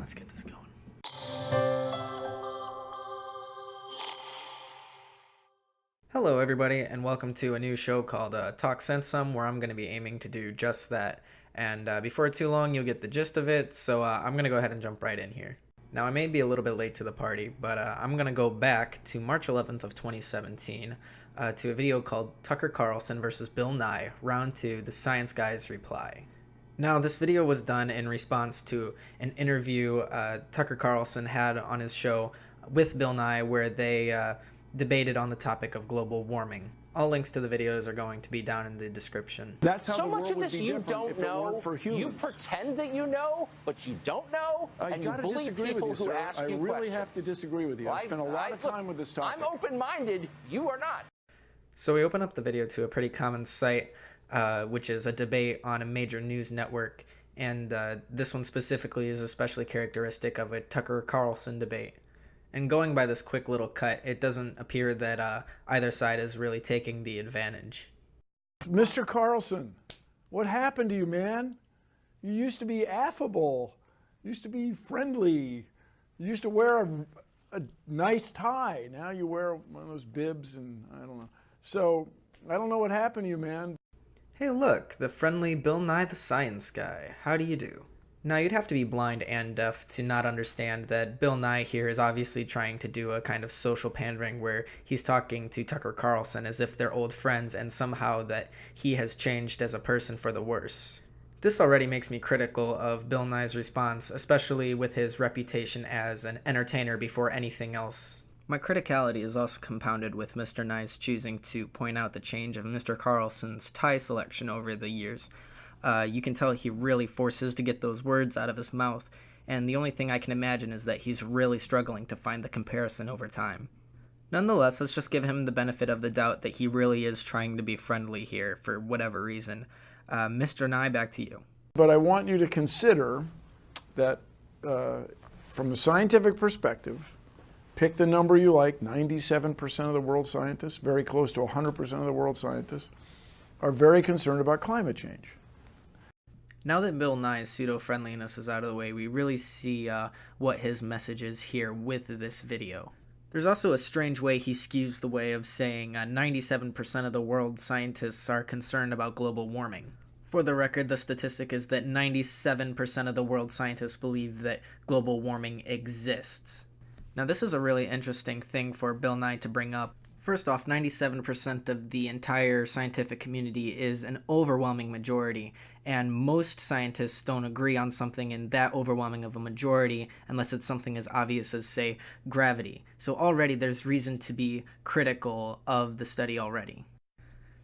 Let's get this going. Hello everybody, and welcome to a new show called Talk Sense Some, where I'm going to be aiming to do just that. And before too long, you'll get the gist of it, so I'm going to go ahead and jump right in here. Now, I may be a little bit late to the party, but I'm going to go back to March 11th of 2017 to a video called Tucker Carlson versus Bill Nye, Round 2, The Science Guy's Reply. Now, this video was done in response to an interview Tucker Carlson had on his show with Bill Nye where they debated on the topic of global warming. All links to the videos are going to be down in the description. That's how so much of this you don't know. You pretend that you know, but you don't know, and you bully people who ask you questions. I really have to disagree with you. I spent a lot of time with this topic. I'm open-minded. You are not. So we open up the video to a pretty common site, which is a debate on a major news network, and this one specifically is especially characteristic of a Tucker Carlson debate. And going by this quick little cut, it doesn't appear that either side is really taking the advantage. Mr. Carlson, what happened to you, man? You used to be affable. You used to be friendly. You used to wear a nice tie. Now you wear one of those bibs and I don't know. So I don't know what happened to you, man. Hey look, the friendly Bill Nye the Science Guy. How do you do? Now, you'd have to be blind and deaf to not understand that Bill Nye here is obviously trying to do a kind of social pandering where he's talking to Tucker Carlson as if they're old friends and somehow that he has changed as a person for the worse. This already makes me critical of Bill Nye's response, especially with his reputation as an entertainer before anything else. My criticality is also compounded with Mr. Nye's choosing to point out the change of Mr. Carlson's tie selection over the years. You can tell he really forces to get those words out of his mouth, and the only thing I can imagine is that he's really struggling to find the comparison over time. Nonetheless, let's just give him the benefit of the doubt that he really is trying to be friendly here for whatever reason. Mr. Nye, back to you. But I want you to consider that from the scientific perspective, pick the number you like, 97% of the world scientists, very close to 100% of the world scientists, are very concerned about climate change. Now that Bill Nye's pseudo-friendliness is out of the way, we really see what his message is here with this video. There's also a strange way he skews the way of saying 97% of the world scientists are concerned about global warming. For the record, the statistic is that 97% of the world scientists believe that global warming exists. Now, this is a really interesting thing for Bill Nye to bring up. First off, 97% of the entire scientific community is an overwhelming majority, and most scientists don't agree on something in that overwhelming of a majority unless it's something as obvious as, say, gravity. So already there's reason to be critical of the study already.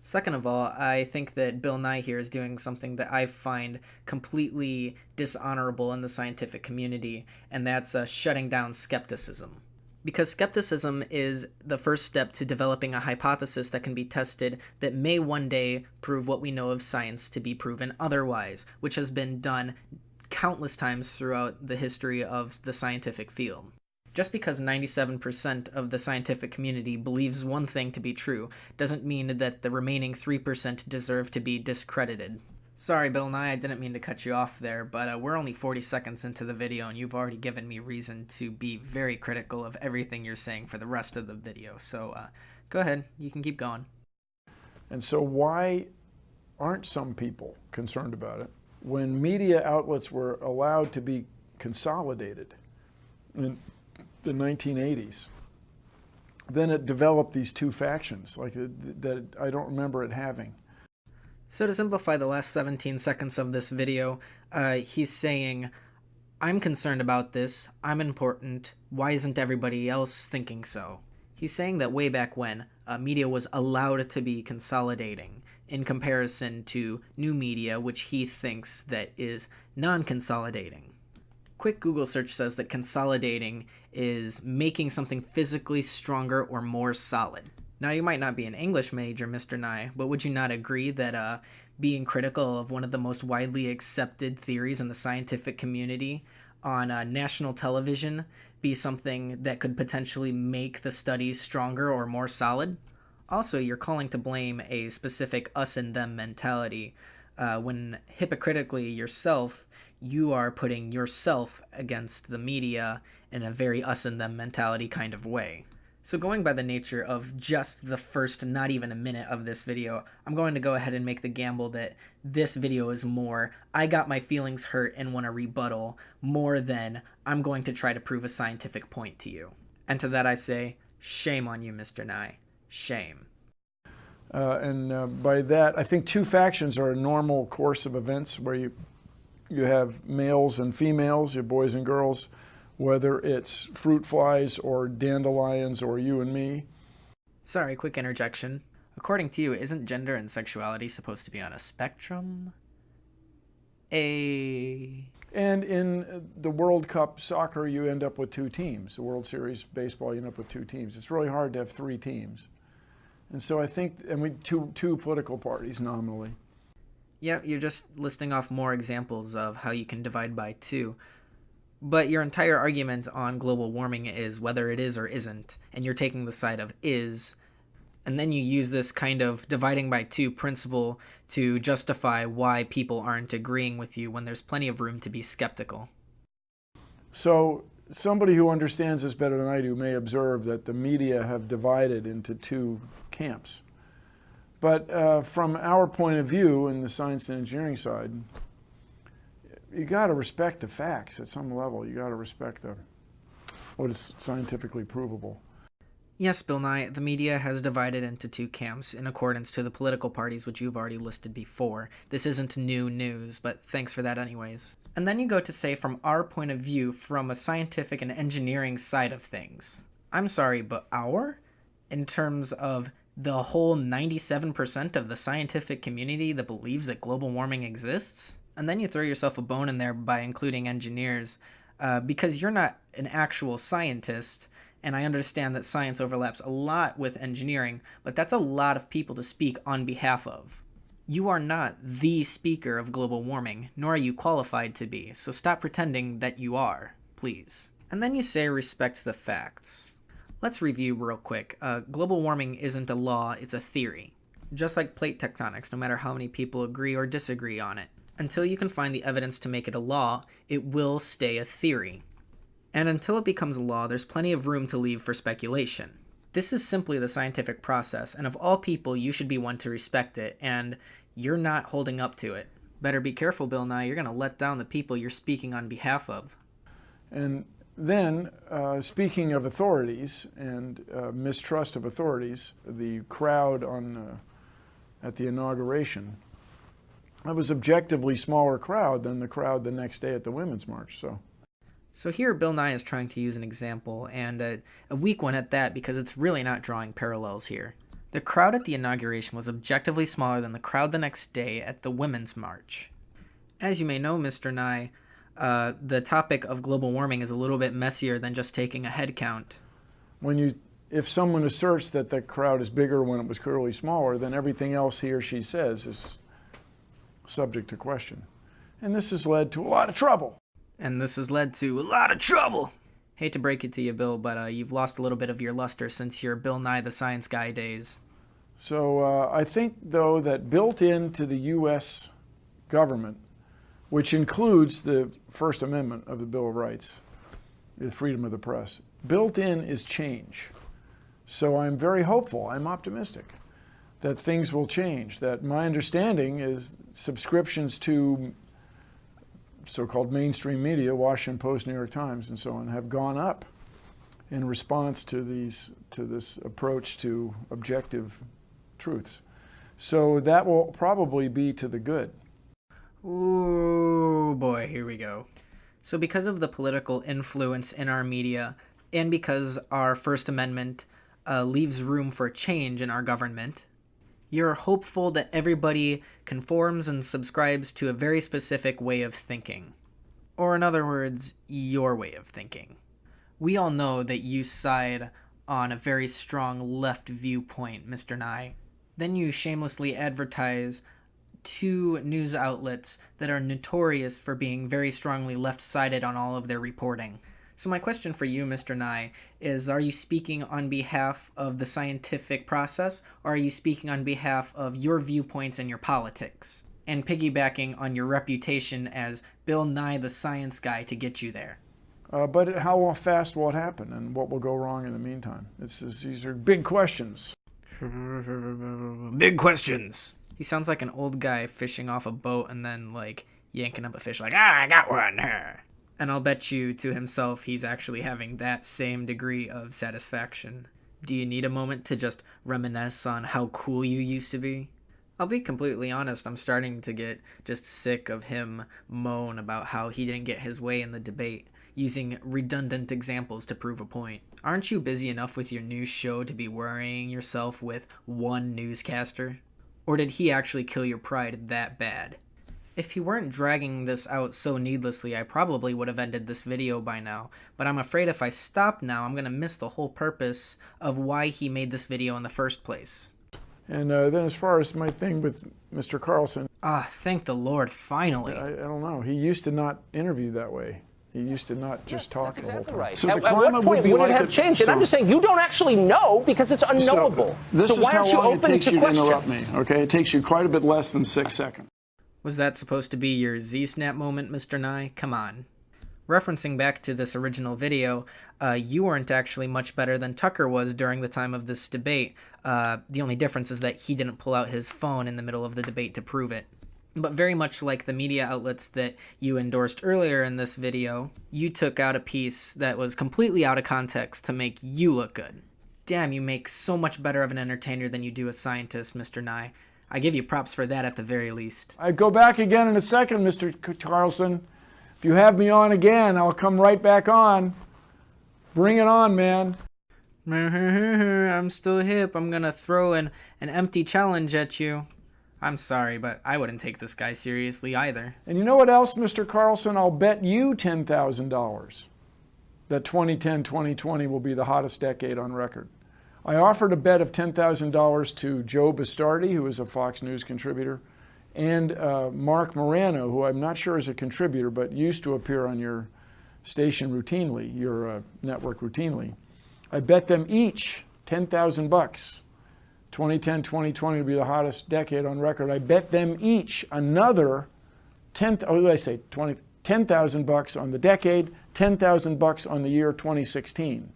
Second of all, I think that Bill Nye here is doing something that I find completely dishonorable in the scientific community, and that's shutting down skepticism. Because skepticism is the first step to developing a hypothesis that can be tested that may one day prove what we know of science to be proven otherwise, which has been done countless times throughout the history of the scientific field. Just because 97% of the scientific community believes one thing to be true doesn't mean that the remaining 3% deserve to be discredited. Sorry, Bill Nye, I didn't mean to cut you off there, but we're only 40 seconds into the video and you've already given me reason to be very critical of everything you're saying for the rest of the video. So go ahead, you can keep going. And so why aren't some people concerned about it? When media outlets were allowed to be consolidated in the 1980s, then it developed these two factions like that I don't remember it having. So to simplify the last 17 seconds of this video, he's saying, I'm concerned about this, I'm important, why isn't everybody else thinking so? He's saying that way back when, media was allowed to be consolidating, in comparison to new media, which he thinks that is non-consolidating. Quick Google search says that consolidating is making something physically stronger or more solid. Now, you might not be an English major, Mr. Nye, but would you not agree that being critical of one of the most widely accepted theories in the scientific community on national television be something that could potentially make the studies stronger or more solid? Also, you're calling to blame a specific us and them mentality when hypocritically yourself you are putting yourself against the media in a very us and them mentality kind of way. So going by the nature of just the first not even a minute of this video, I'm going to go ahead and make the gamble that this video is more I got my feelings hurt and want to rebuttal more than I'm going to try to prove a scientific point to you. And to that I say, shame on you, Mr. Nye. Shame. By that, I think two factions are a normal course of events where you have males and females, your boys and girls, whether it's fruit flies or dandelions or you and me. Sorry, quick interjection. According to you, isn't gender and sexuality supposed to be on a spectrum? And in the World Cup soccer, you end up with two teams. The World Series baseball, you end up with two teams. It's really hard to have three teams. And so I think, two political parties nominally. Yeah, you're just listing off more examples of how you can divide by two. But your entire argument on global warming is whether it is or isn't, and you're taking the side of is, and then you use this kind of dividing by two principle to justify why people aren't agreeing with you when there's plenty of room to be skeptical. So somebody who understands this better than I do may observe that the media have divided into two camps. But from our point of view in the science and engineering side, you got to respect the facts at some level. You got to respect what is scientifically provable. Yes, Bill Nye, the media has divided into two camps in accordance to the political parties which you've already listed before. This isn't new news, but thanks for that anyways. And then you go to say from our point of view, from a scientific and engineering side of things. I'm sorry, but our? In terms of the whole 97% of the scientific community that believes that global warming exists? And then you throw yourself a bone in there by including engineers, because you're not an actual scientist, and I understand that science overlaps a lot with engineering, but that's a lot of people to speak on behalf of. You are not the speaker of global warming, nor are you qualified to be, so stop pretending that you are, please. And then you say respect the facts. Let's review real quick. Global warming isn't a law, it's a theory. Just like plate tectonics, no matter how many people agree or disagree on it. Until you can find the evidence to make it a law, it will stay a theory. And until it becomes a law, there's plenty of room to leave for speculation. This is simply the scientific process, and of all people, you should be one to respect it, and you're not holding up to it. Better be careful, Bill Nye, you're going to let down the people you're speaking on behalf of. And then, speaking of authorities and mistrust of authorities, the crowd at the inauguration, it was objectively smaller crowd than the crowd the next day at the Women's March. So here Bill Nye is trying to use an example, and a weak one at that, because it's really not drawing parallels here. The crowd at the inauguration was objectively smaller than the crowd the next day at the Women's March. As you may know, Mr. Nye, the topic of global warming is a little bit messier than just taking a head count. If someone asserts that the crowd is bigger when it was clearly smaller, then everything else he or she says is subject to question. And this has led to a lot of trouble. Hate to break it to you, Bill, but you've lost a little bit of your luster since your Bill Nye the Science Guy days. So I think, though, that built into the U.S. government, which includes the First Amendment of the Bill of Rights, the freedom of the press, built in is change. So I'm very hopeful, I'm optimistic that things will change, that my understanding is subscriptions to so-called mainstream media, Washington Post, New York Times, and so on, have gone up in response to this approach to objective truths. So that will probably be to the good. Ooh, boy, here we go. So because of the political influence in our media, and because our First Amendment leaves room for change in our government, you're hopeful that everybody conforms and subscribes to a very specific way of thinking. Or in other words, your way of thinking. We all know that you side on a very strong left viewpoint, Mr. Nye. Then you shamelessly advertise two news outlets that are notorious for being very strongly left-sided on all of their reporting. So my question for you, Mr. Nye, is are you speaking on behalf of the scientific process, or are you speaking on behalf of your viewpoints and your politics? and piggybacking on your reputation as Bill Nye the science guy to get you there. But how fast will it happen, and what will go wrong in the meantime? These are big questions. Big questions. He sounds like an old guy fishing off a boat and then, like, yanking up a fish like, I got one. And I'll bet you to himself he's actually having that same degree of satisfaction. Do you need a moment to just reminisce on how cool you used to be? I'll be completely honest, I'm starting to get just sick of him moan about how he didn't get his way in the debate, using redundant examples to prove a point. Aren't you busy enough with your news show to be worrying yourself with one newscaster? Or did he actually kill your pride that bad? If he weren't dragging this out so needlessly, I probably would have ended this video by now, but I'm afraid if I stop now, I'm going to miss the whole purpose of why he made this video in the first place. And then as far as my thing with Mr. Carlson... Thank the Lord, finally. I don't know. He used to not interview that way. He used to not just talk the whole time. Right. So at what point would it have changed? And I'm just saying, you don't actually know because it's unknowable. So why aren't you open to questions? Interrupt me, okay? It takes you quite a bit less than 6 seconds. Was that supposed to be your Z-Snap moment, Mr. Nye? Come on. Referencing back to this original video, you weren't actually much better than Tucker was during the time of this debate. The only difference is that he didn't pull out his phone in the middle of the debate to prove it. But very much like the media outlets that you endorsed earlier in this video, you took out a piece that was completely out of context to make you look good. Damn, you make so much better of an entertainer than you do a scientist, Mr. Nye. I give you props for that at the very least. I go back again in a second, Mr. Carlson. If you have me on again, I'll come right back on. Bring it on, man. I'm still hip. I'm gonna throw an empty challenge at you. I'm sorry, but I wouldn't take this guy seriously either. And you know what else, Mr. Carlson? I'll bet you $10,000 that 2010-2020 will be the hottest decade on record. I offered a bet of $10,000 to Joe Bastardi, who is a Fox News contributor, and Mark Morano, who I'm not sure is a contributor, but used to appear on your station routinely, your network routinely. I bet them each $10,000. 2010-2020 will be the hottest decade on record. I bet them each another $10,000 on the decade, $10,000 on the year 2016.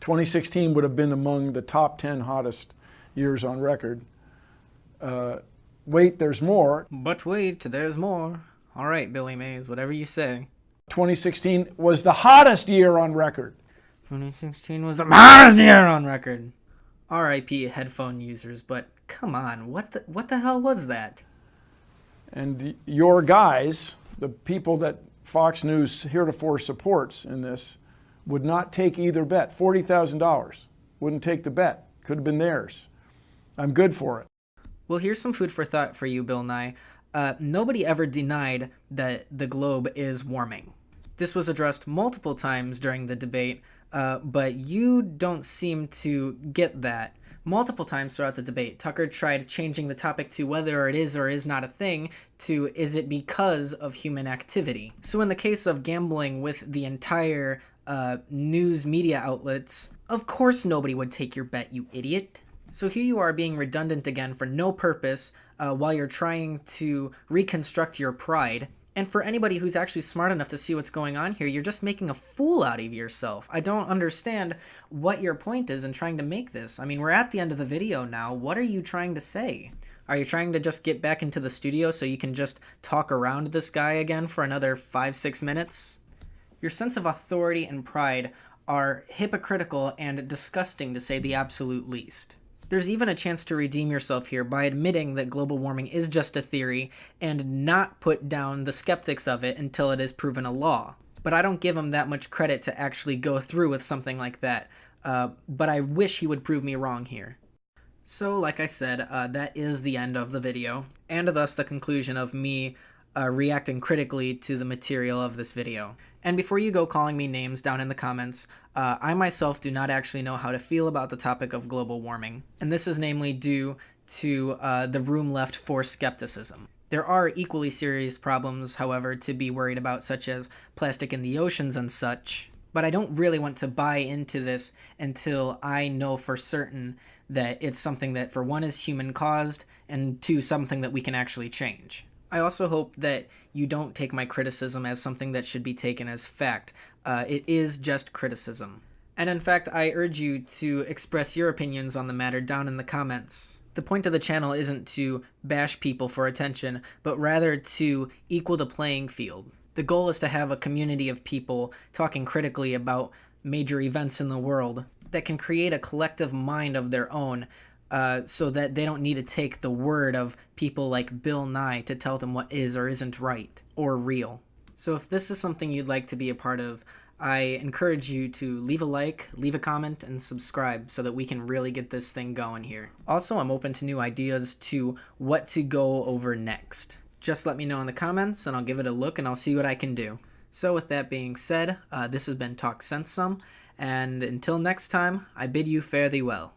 2016 would have been among the top 10 hottest years on record. Wait, there's more. But wait, there's more. All right, Billy Mays, whatever you say. 2016 was the hottest year on record. 2016 was the hottest year on record. R.I.P. headphone users, but come on, what the hell was that? And your guys, the people that Fox News heretofore supports in this, would not take either bet. $40,000. Wouldn't take the bet. Could have been theirs. I'm good for it. Well, here's some food for thought for you, Bill Nye. Nobody ever denied that the globe is warming. This was addressed multiple times during the debate, but you don't seem to get that. Multiple times throughout the debate, Tucker tried changing the topic to whether it is or is not a thing to is it because of human activity. So in the case of gambling with the entire news media outlets, of course nobody would take your bet, you idiot. So here you are being redundant again for no purpose while you're trying to reconstruct your pride. And for anybody who's actually smart enough to see what's going on here, you're just making a fool out of yourself. I don't understand what your point is in trying to make this. I mean, we're at the end of the video now. What are you trying to say? Are you trying to just get back into the studio so you can just talk around this guy again for another 5-6 minutes? Your sense of authority and pride are hypocritical and disgusting, to say the absolute least. There's even a chance to redeem yourself here by admitting that global warming is just a theory and not put down the skeptics of it until it is proven a law. But I don't give him that much credit to actually go through with something like that. But I wish he would prove me wrong here. So, like I said, that is the end of the video, and thus the conclusion of me reacting critically to the material of this video. And before you go calling me names down in the comments, I myself do not actually know how to feel about the topic of global warming. And this is namely due to the room left for skepticism. There are equally serious problems, however, to be worried about, such as plastic in the oceans and such. But I don't really want to buy into this until I know for certain that it's something that, for one, is human-caused, into something that we can actually change. I also hope that you don't take my criticism as something that should be taken as fact. It is just criticism. And in fact, I urge you to express your opinions on the matter down in the comments. The point of the channel isn't to bash people for attention, but rather to equal the playing field. The goal is to have a community of people talking critically about major events in the world that can create a collective mind of their own, so that they don't need to take the word of people like Bill Nye to tell them what is or isn't right or real. So if this is something you'd like to be a part of, I encourage you to leave a like, leave a comment, and subscribe so that we can really get this thing going here. Also, I'm open to new ideas to what to go over next. Just let me know in the comments and I'll give it a look and I'll see what I can do. So with that being said, this has been Talk Sense Some, and until next time, I bid you fare thee well.